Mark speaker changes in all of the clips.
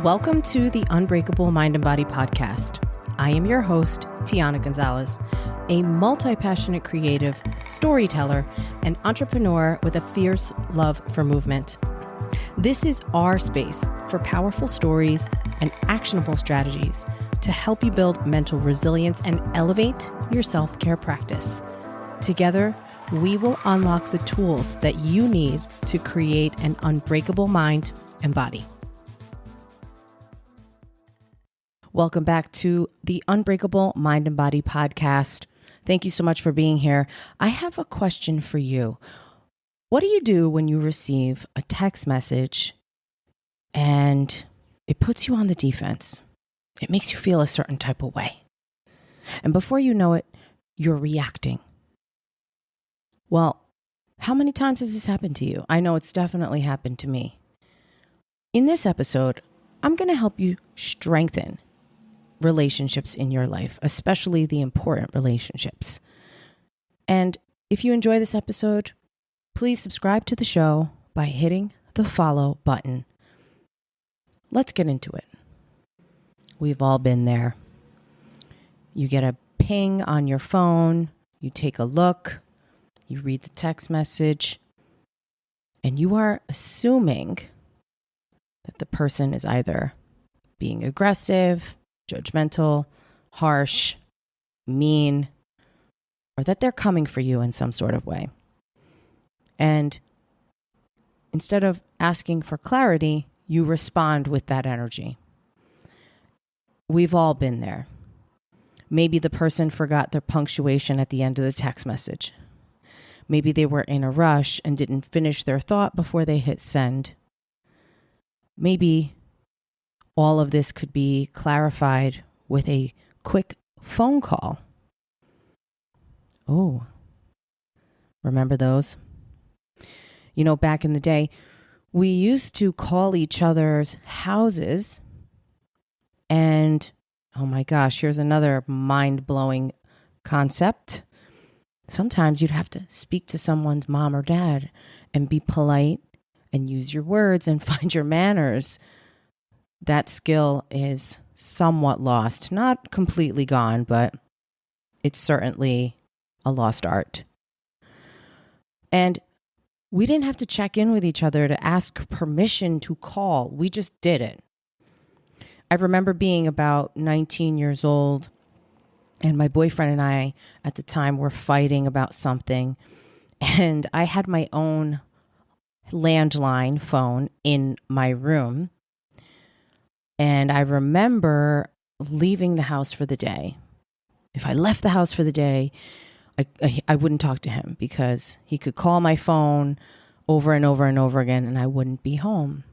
Speaker 1: Welcome to the Unbreakable Mind and Body podcast. I am your host, Tiana Gonzalez, a multi-passionate creative, storyteller, and entrepreneur with a fierce love for movement. This is our space for powerful stories and actionable strategies to help you build mental resilience and elevate your self-care practice. Together, we will unlock the tools that you need to create an unbreakable mind and body. Welcome back to the Unbreakable Mind and Body podcast. Thank you so much for being here. I have a question for you. What do you do when you receive a text message and it puts you on the defense? It makes you feel a certain type of way. And before you know it, you're reacting. Well, how many times has this happened to you? I know it's definitely happened to me. In this episode, I'm going to help you strengthen relationships in your life, especially the important relationships. And if you enjoy this episode, please subscribe to the show by hitting the follow button. Let's get into it. We've all been there. You get a ping on your phone, you take a look, you read the text message, and you are assuming that the person is either being aggressive, judgmental, harsh, mean, or that they're coming for you in some sort of way. And instead of asking for clarity, you respond with that energy. We've all been there. Maybe the person forgot their punctuation at the end of the text message. Maybe they were in a rush and didn't finish their thought before they hit send. Maybe all of this could be clarified with a quick phone call. Oh, remember those? You know, back in the day, we used to call each other's houses. And, oh my gosh, here's another mind-blowing concept. Sometimes you'd have to speak to someone's mom or dad and be polite and use your words and find your manners. That skill is somewhat lost, not completely gone, but it's certainly a lost art. And we didn't have to check in with each other to ask permission to call. We just did it. I remember being about 19 years old, and my boyfriend and I at the time were fighting about something, and I had my own landline phone in my room. And I remember leaving the house for the day. If I left the house for the day, I wouldn't talk to him because he could call my phone over and over and over again and I wouldn't be home.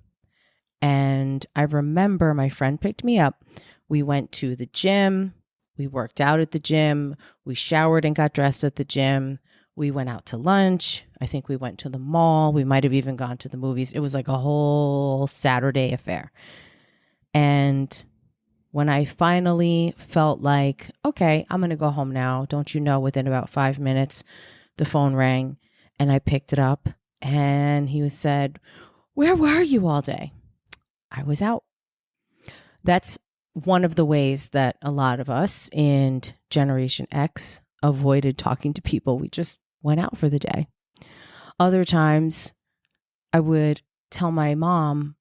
Speaker 1: And I remember my friend picked me up. We went to the gym. We worked out at the gym. We showered and got dressed at the gym. We went out to lunch. I think we went to the mall. We might have even gone to the movies. It was like a whole Saturday affair. And when I finally felt like, okay, I'm going to go home now, don't you know, within about 5 minutes, the phone rang and I picked it up and he said, "Where were you all day?" I was out. That's one of the ways that a lot of us in Generation X avoided talking to people. We just went out for the day. Other times I would tell my mom,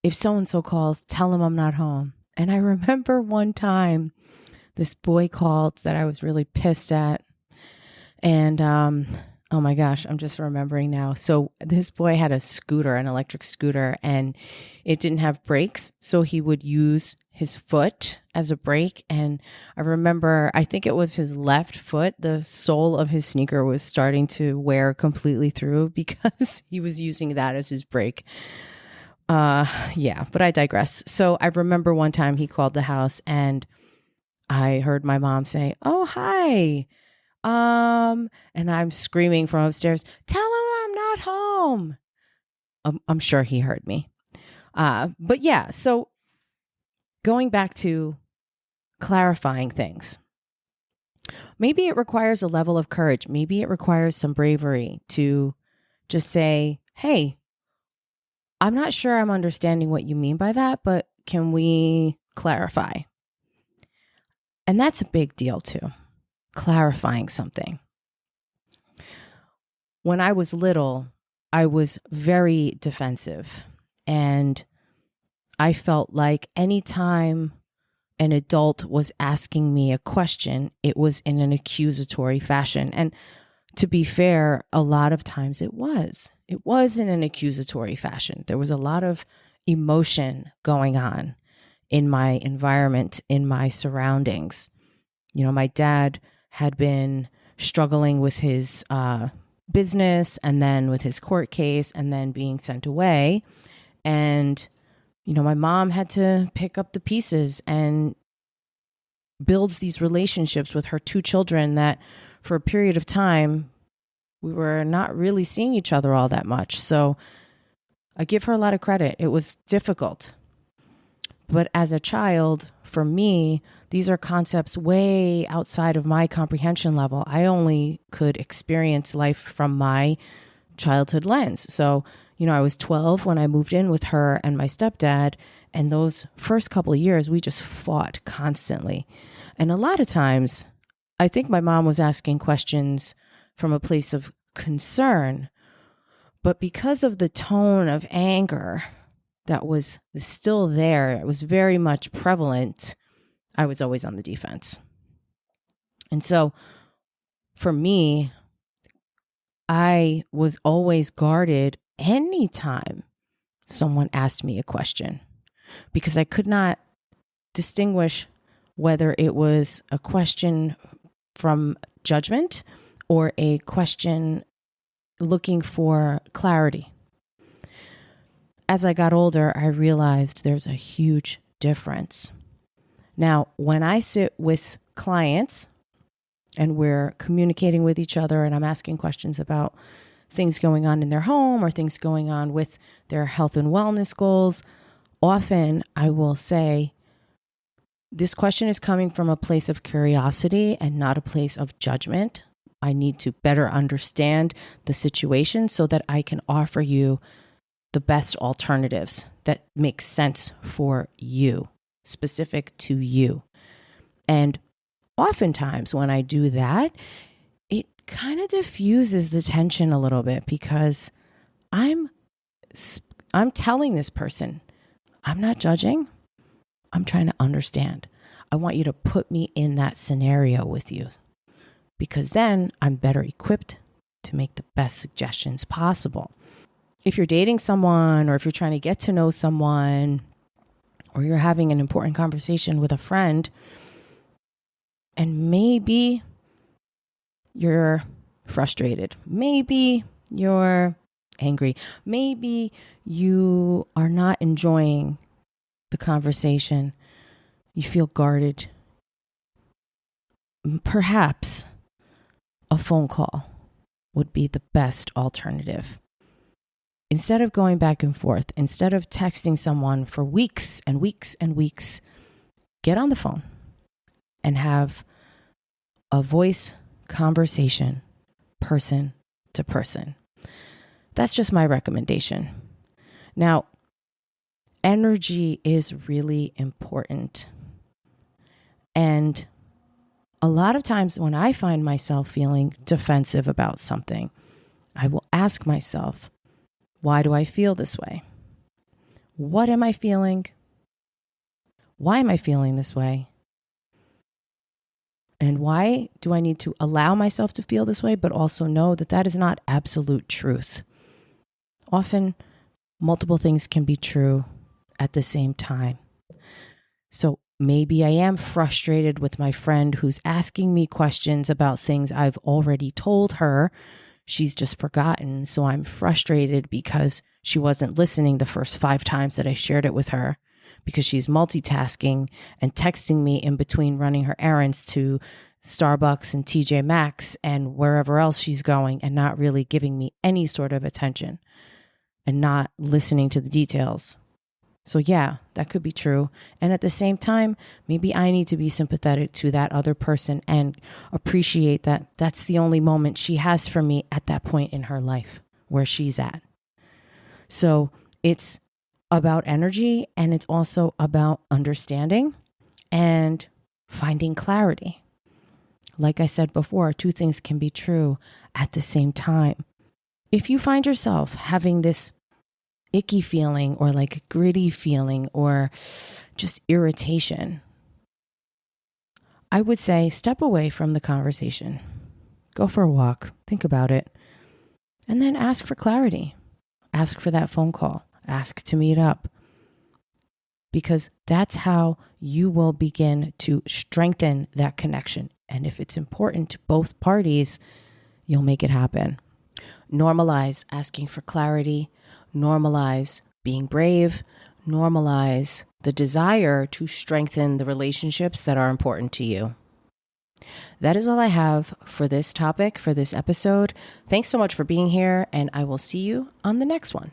Speaker 1: if so-and-so calls, tell him I'm not home. And I remember one time this boy called that I was really pissed at. And oh my gosh, I'm just remembering now. So this boy had a scooter, an electric scooter, and it didn't have brakes. So he would use his foot as a brake. And I remember, I think it was his left foot, the sole of his sneaker was starting to wear completely through because he was using that as his brake. But I digress. So I remember one time he called the house and I heard my mom say, "Oh, hi." And I'm screaming from upstairs, "Tell him I'm not home." I'm sure he heard me. But yeah, so going back to clarifying things. Maybe it requires a level of courage. Maybe it requires some bravery to just say, "Hey, I'm not sure I'm understanding what you mean by that, but can we clarify? And that's a big deal too, clarifying something. When I was little, I was very defensive, and I felt like anytime an adult was asking me a question, it was in an accusatory fashion. And to be fair, a lot of times it was. It was in an accusatory fashion. There was a lot of emotion going on in my environment, in my surroundings. My dad had been struggling with his business, and then with his court case, and then being sent away. And, my mom had to pick up the pieces and builds these relationships with her two children that for a period of time, we were not really seeing each other all that much. So I give her a lot of credit. It was difficult. But as a child, for me, these are concepts way outside of my comprehension level. I only could experience life from my childhood lens. So, I was 12 when I moved in with her and my stepdad. And those first couple of years, we just fought constantly. And a lot of times, I think my mom was asking questions from a place of concern. But because of the tone of anger that was still there, it was very much prevalent, I was always on the defense. And so for me, I was always guarded anytime someone asked me a question, because I could not distinguish whether it was a question from judgment or a question looking for clarity. As I got older, I realized there's a huge difference. Now, when I sit with clients and we're communicating with each other and I'm asking questions about things going on in their home or things going on with their health and wellness goals, often I will say, this question is coming from a place of curiosity and not a place of judgment. I need to better understand the situation so that I can offer you the best alternatives that make sense for you, specific to you. And oftentimes when I do that, it kind of diffuses the tension a little bit, because I'm telling this person, I'm not judging. I'm trying to understand. I want you to put me in that scenario with you, because then I'm better equipped to make the best suggestions possible. If you're dating someone, or if you're trying to get to know someone, or you're having an important conversation with a friend, and maybe you're frustrated, maybe you're angry, maybe you are not enjoying the conversation, you feel guarded, perhaps a phone call would be the best alternative. Instead of going back and forth, instead of texting someone for weeks and weeks and weeks, get on the phone and have a voice conversation, person to person. That's just my recommendation. Now, energy is really important. And a lot of times when I find myself feeling defensive about something, I will ask myself, why do I feel this way? What am I feeling? Why am I feeling this way? And why do I need to allow myself to feel this way, but also know that that is not absolute truth? Often, multiple things can be true at the same time. So maybe I am frustrated with my friend who's asking me questions about things I've already told her. She's just forgotten. So I'm frustrated because she wasn't listening the first 5 times that I shared it with her, because she's multitasking and texting me in between running her errands to Starbucks and TJ Maxx and wherever else she's going, and not really giving me any sort of attention and not listening to the details. So yeah, that could be true. And at the same time, maybe I need to be sympathetic to that other person and appreciate that that's the only moment she has for me at that point in her life where she's at. So it's about energy, and it's also about understanding and finding clarity. Like I said before, two things can be true at the same time. If you find yourself having this icky feeling or like gritty feeling or just irritation, I would say step away from the conversation. Go for a walk, think about it, and then ask for clarity. Ask for that phone call. Ask to meet up. Because that's how you will begin to strengthen that connection. And if it's important to both parties, you'll make it happen. Normalize asking for clarity. Normalize being brave. Normalize the desire to strengthen the relationships that are important to you. That is all I have for this topic, for this episode. Thanks so much for being here, and I will see you on the next one.